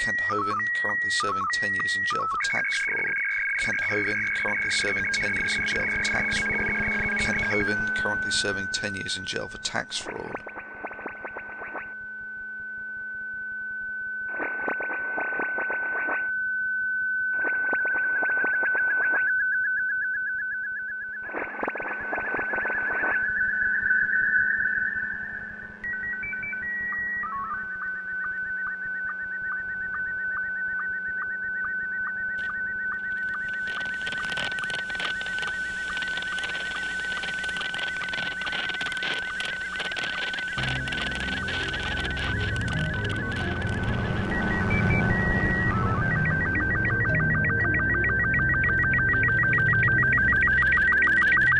Kent Hovind, currently serving 10 years in jail for tax fraud. Kent Hovind, currently serving 10 years in jail for tax fraud. Kent Hovind, currently serving 10 years in jail for tax fraud.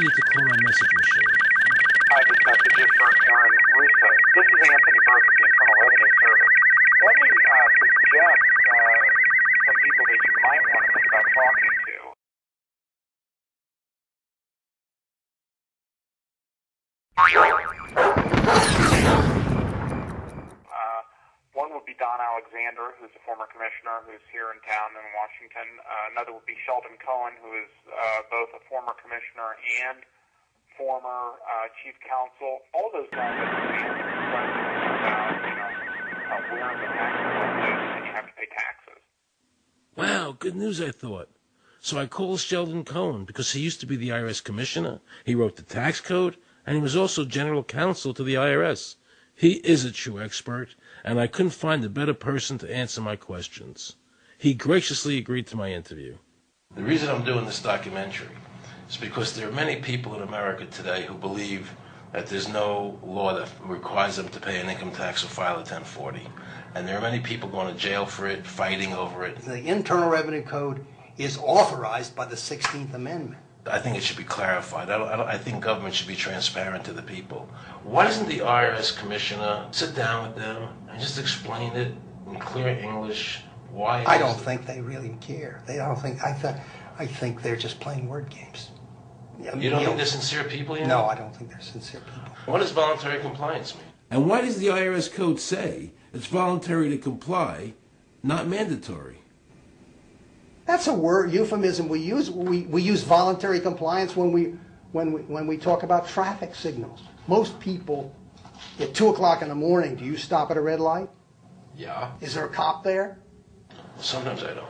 To call my message machine. Hi, this message is for Aaron Russo. This is Anthony Burke of the Internal Revenue Service. Let me suggest some people that you might want to think about talking to. One would be Don Alexander, who's a former commissioner who's here in town in Washington. Another would be Sheldon Cohen, who is both a former commissioner and former chief counsel. All those guys have answered questions about, where the tax code is and you have to pay taxes. Wow, good news, I thought. So I called Sheldon Cohen because he used to be the IRS commissioner. He wrote the tax code, and he was also general counsel to the IRS. He is a true expert, and I couldn't find a better person to answer my questions. He graciously agreed to my interview. The reason I'm doing this documentary is because there are many people in America today who believe that there's no law that requires them to pay an income tax or file a 1040. And there are many people going to jail for it, fighting over it. The Internal Revenue Code is authorized by the 16th Amendment. I think it should be clarified. I think government should be transparent to the people. Why doesn't the IRS commissioner sit down with them and just explain it in clear English? Why? I don't think they really care. I think they're just playing word games. You don't think they're sincere people? You know? No, I don't think they're sincere people. What does voluntary compliance mean? And why does the IRS code say it's voluntary to comply, not mandatory? That's a word euphemism we use. We use voluntary compliance when we talk about traffic signals. Most people at 2 o'clock in the morning, do you stop at a red light? Yeah. Is there a cop there? Sometimes I don't.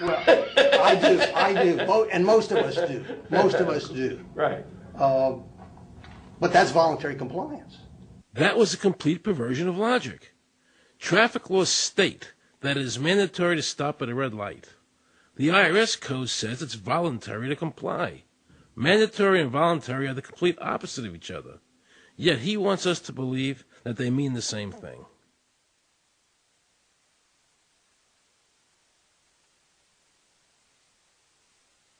Well, I do, and most of us do. Most of us do. Right. But that's voluntary compliance. That was a complete perversion of logic. Traffic laws state that it is mandatory to stop at a red light. The IRS code says it's voluntary to comply. Mandatory and voluntary are the complete opposite of each other. Yet he wants us to believe that they mean the same thing.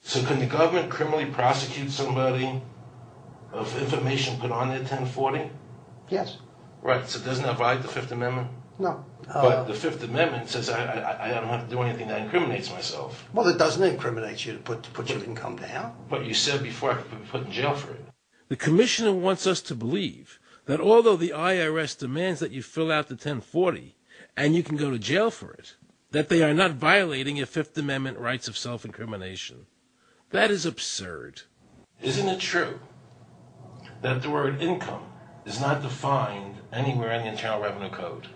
So can the government criminally prosecute somebody of information put on their 1040? Yes. Right, so doesn't that violate the Fifth Amendment? No. But the Fifth Amendment says I don't have to do anything that incriminates myself. Well, it doesn't incriminate you to put your income down. But you said before I could be put in jail for it. The commissioner wants us to believe that although the IRS demands that you fill out the 1040 and you can go to jail for it, that they are not violating your Fifth Amendment rights of self-incrimination. That is absurd. Isn't it true that the word income is not defined anywhere in the Internal Revenue Code?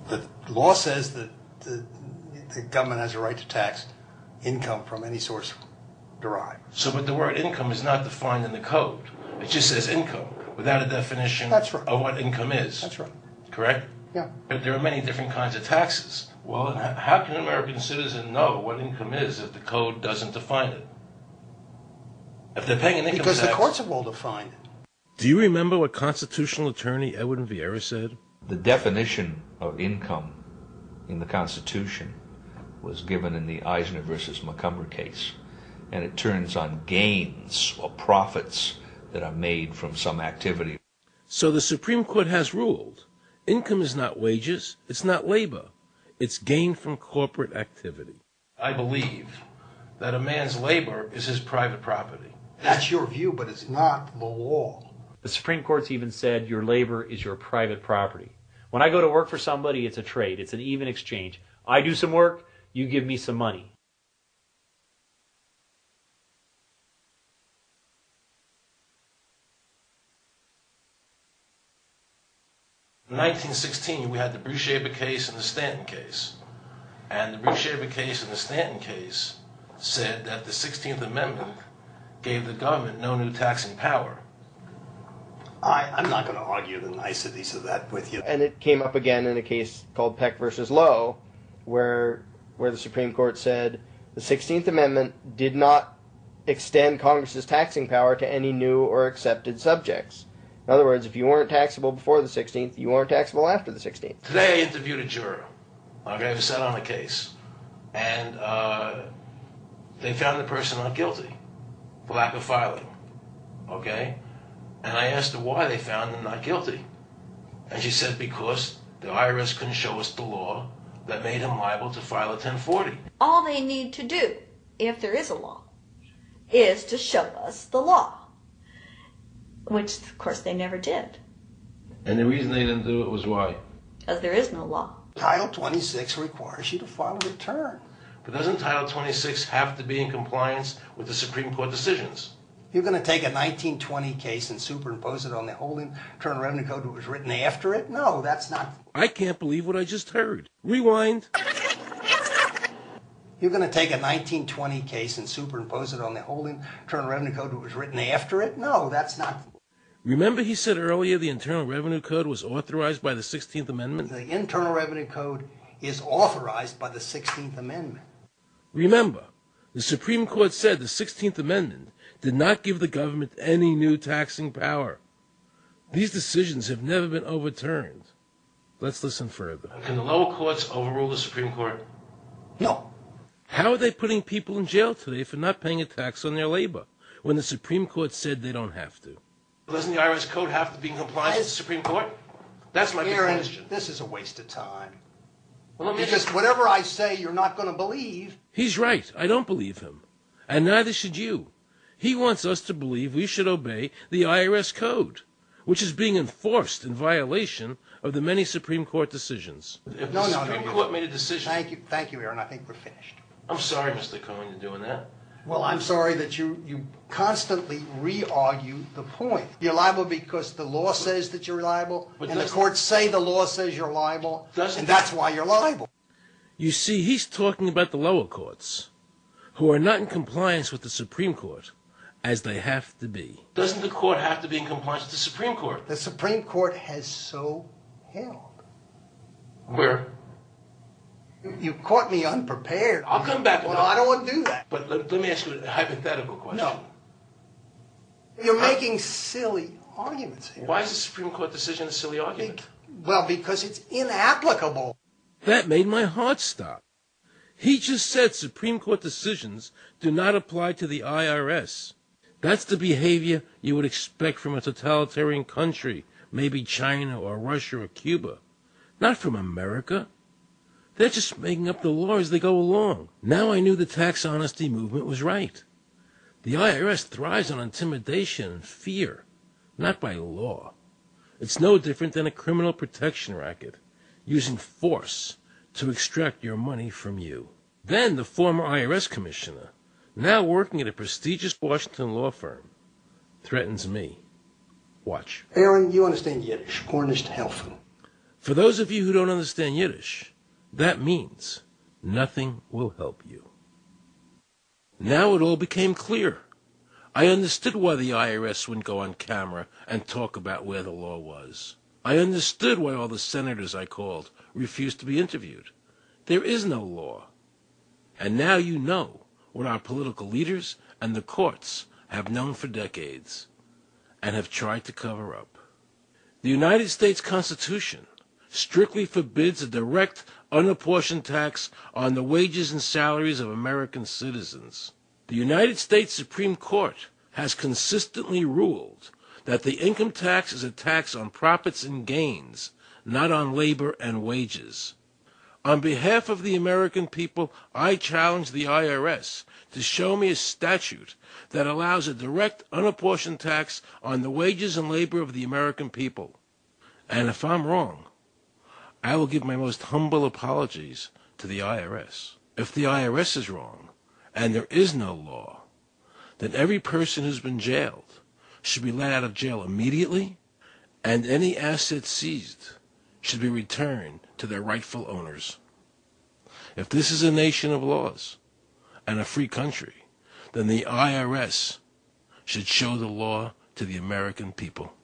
The law says that the government has a right to tax income from any source derived. So, but the word income is not defined in the code. It just says income without a definition That's right. of what income is. That's right. Correct? Yeah. But there are many different kinds of taxes. Well, how can an American citizen know what income is if the code doesn't define it? If they're paying an income Because tax... the courts have all defined it. Do you remember what constitutional attorney Edwin Vieira said? The definition of income in the Constitution was given in the Eisner versus Macomber case, and it turns on gains or profits that are made from some activity. So the Supreme Court has ruled income is not wages, it's not labor, it's gain from corporate activity. I believe that a man's labor is his private property. That's your view, but it's not the law. The Supreme Court's even said your labor is your private property. When I go to work for somebody, it's a trade. It's an even exchange. I do some work, you give me some money. In 1916, we had the Bruce-Shaber case and the Stanton case. And the Bruce-Shaber case and the Stanton case said that the 16th Amendment gave the government no new taxing power. I'm not going to argue the niceties of that with you. And it came up again in a case called Peck versus Lowe, where the Supreme Court said the 16th Amendment did not extend Congress's taxing power to any new or accepted subjects. In other words, if you weren't taxable before the 16th, you weren't taxable after the 16th. Today I interviewed a juror, okay, who sat on a case, and they found the person not guilty for lack of filing, okay? And I asked her why they found him not guilty. And she said because the IRS couldn't show us the law that made him liable to file a 1040. All they need to do, if there is a law, is to show us the law, which, of course, they never did. And the reason they didn't do it was why? Because there is no law. Title 26 requires you to file a return. But doesn't Title 26 have to be in compliance with the Supreme Court decisions? You're going to take a 1920 case and superimpose it on the whole Internal Revenue Code that was written after it? No, that's not. I can't believe what I just heard. Rewind. You're going to take a 1920 case and superimpose it on the whole Internal Revenue Code that was written after it? No, that's not. Remember he said earlier the Internal Revenue Code was authorized by the 16th Amendment? The Internal Revenue Code is authorized by the 16th Amendment. Remember, the Supreme Court said the 16th Amendment did not give the government any new taxing power. These decisions have never been overturned. Let's listen further. Can the lower courts overrule the Supreme Court? No. How are they putting people in jail today for not paying a tax on their labor when the Supreme Court said they don't have to? Doesn't the IRS code have to be in compliance with the Supreme Court? That's my big question. This is a waste of time. Well, because whatever I say, you're not going to believe. He's right. I don't believe him. And neither should you. He wants us to believe we should obey the IRS code, which is being enforced in violation of the many Supreme Court decisions. If the Supreme Court made a decision... Thank you, Aaron. I think we're finished. I'm sorry, Mr. Cohen, you're doing that. Well, I'm sorry that you constantly re-argue the point. You're liable because the law says that you're liable, and the courts say the law says you're liable, and that's why you're liable. You see, he's talking about the lower courts, who are not in compliance with the Supreme Court, as they have to be. Doesn't the court have to be in compliance with the Supreme Court? The Supreme Court has so held. Where? You caught me unprepared. I'll come back. Well, I don't want to do that. But let me ask you a hypothetical question. No. You're making silly arguments here. Why is the Supreme Court decision a silly argument? Well, because it's inapplicable. That made my heart stop. He just said Supreme Court decisions do not apply to the IRS. That's the behavior you would expect from a totalitarian country, maybe China or Russia or Cuba. Not from America. They're just making up the law as they go along. Now I knew the tax honesty movement was right. The IRS thrives on intimidation and fear, not by law. It's no different than a criminal protection racket, using force to extract your money from you. Then the former IRS commissioner, now working at a prestigious Washington law firm, threatens me. Watch. Aaron, you understand Yiddish. Cornish helfen. For those of you who don't understand Yiddish, that means nothing will help you. Now it all became clear. I understood why the IRS wouldn't go on camera and talk about where the law was. I understood why all the senators I called refused to be interviewed. There is no law. And now you know what our political leaders and the courts have known for decades and have tried to cover up. The United States Constitution strictly forbids a direct, unapportioned tax on the wages and salaries of American citizens. The United States Supreme Court has consistently ruled that the income tax is a tax on profits and gains, not on labor and wages. On behalf of the American people, I challenge the IRS to show me a statute that allows a direct, unapportioned tax on the wages and labor of the American people. And if I'm wrong, I will give my most humble apologies to the IRS. If the IRS is wrong, and there is no law, then every person who's been jailed should be let out of jail immediately, and any assets seized should be returned to their rightful owners. If this is a nation of laws and a free country, then the IRS should show the law to the American people.